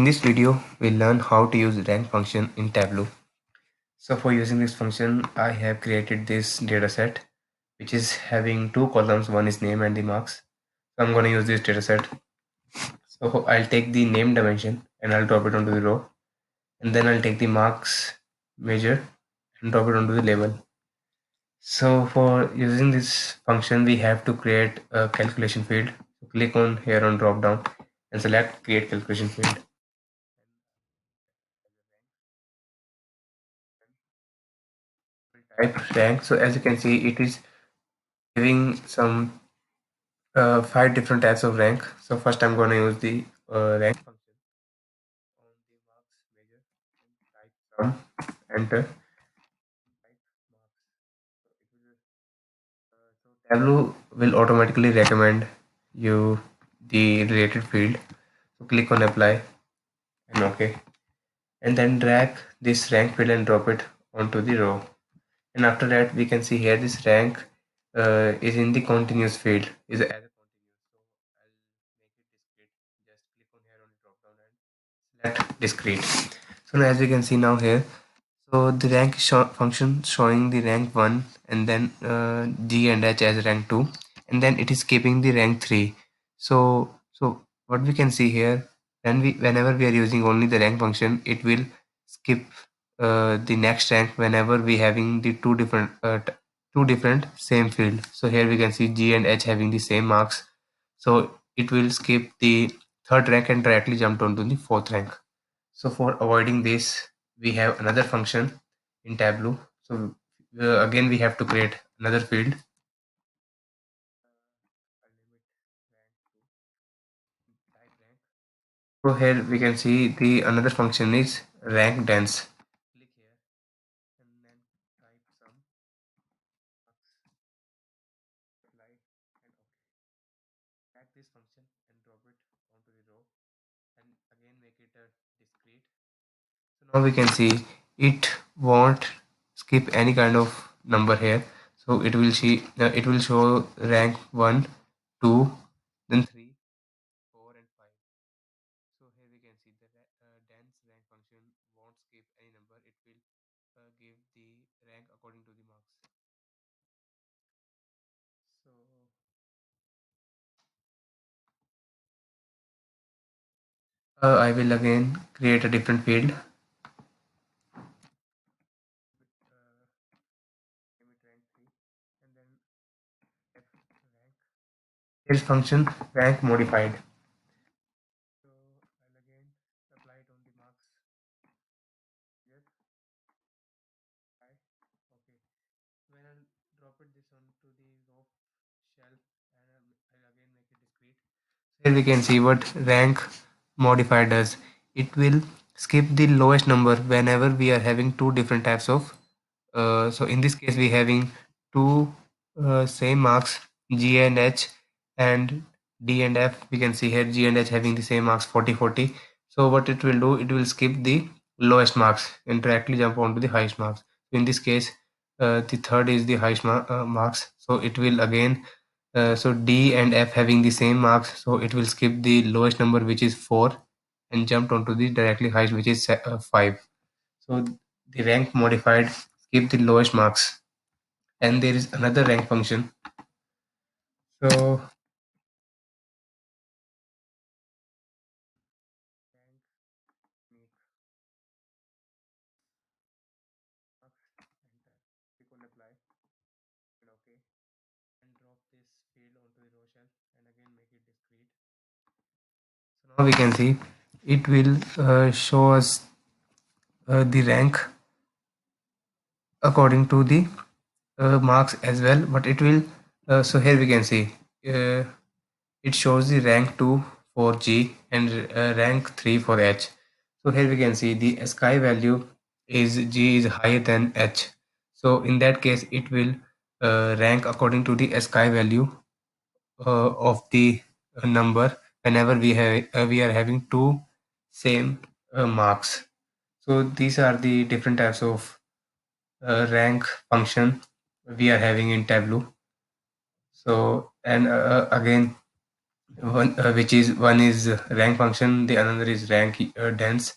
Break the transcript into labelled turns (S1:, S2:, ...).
S1: this video, we'll learn how to use rank function in Tableau. So for using this function, I have created this data set, which is having two columns. One is name and the marks. So I'm going to use this data set. So I'll take the name dimension and I'll drop it onto the row. And then I'll take the marks measure and drop it onto the label. So for using this function, we have to create a calculation field. So click on here on drop down and select create calculation field. Type rank. So as you can see, it is giving some five different types of rank. So first I'm going to use the rank function on the marks measure and type sum, enter, type marks. So it will so Tableau will automatically recommend you the related field. So click on apply and OK. And then drag this rank field and drop it onto the row. And after that, we can see here this rank is in the continuous field, is as a continuous. So I'll make it discrete. Just click on here on the drop down and select discrete. So now as we can see now here, so the rank function showing the rank 1 and then G and H as rank 2, and then it is keeping the rank 3. So what we can see here, whenever we are using only the rank function, it will skip the next rank whenever we having the two different same field. So here we can see G and H having the same marks. So it will skip the third rank and directly jump onto the fourth rank. So for avoiding this, we have another function in Tableau. So again, we have to create another field. I'll name it rank 2, type rank. So here we can see the another function is rank dense. Click here and then type sum, apply and OK. Drag this function and drop it onto the row and again make it a discrete. So now we can see it won't skip any kind of number here. So it will show rank 1, 2, then 3, 4 and 5. So here we can see the dense rank function won't skip any number. It will give the rank according to the marks. So I will again create a different field. Name it rank 3 and then f rank. Here's function rank modified. So I'll again apply it on the marks. Yes, I okay. When I'll drop it this onto the row shelf and I'll again make it discrete. Here we can see what rank modifier does. It will skip the lowest number whenever we are having two different types of so in this case we having two same marks G and H and D and F. We can see here G and H having the same marks 40 40. So what it will do, it will skip the lowest marks and directly jump onto the highest marks. In this case the third is the highest marks, so it will again so D and F having the same marks, so it will skip the lowest number which is 4 and jumped onto the directly highest which is 5. So the rank modified skip the lowest marks. And there is another rank function. So rank make marks, enter, click on apply and OK, and drop this field onto the row shell and again make it discrete. So now we can see it will show us the rank according to the marks as well, but it will so here we can see uh, it shows the rank 2 for G and rank 3 for H. So here we can see the sky value is G is higher than H. So in that case it will rank according to the sky value of the number whenever we are having two same marks. So these are the different types of rank function we are having in Tableau. So and again One which is one is rank function, the another is rank dense.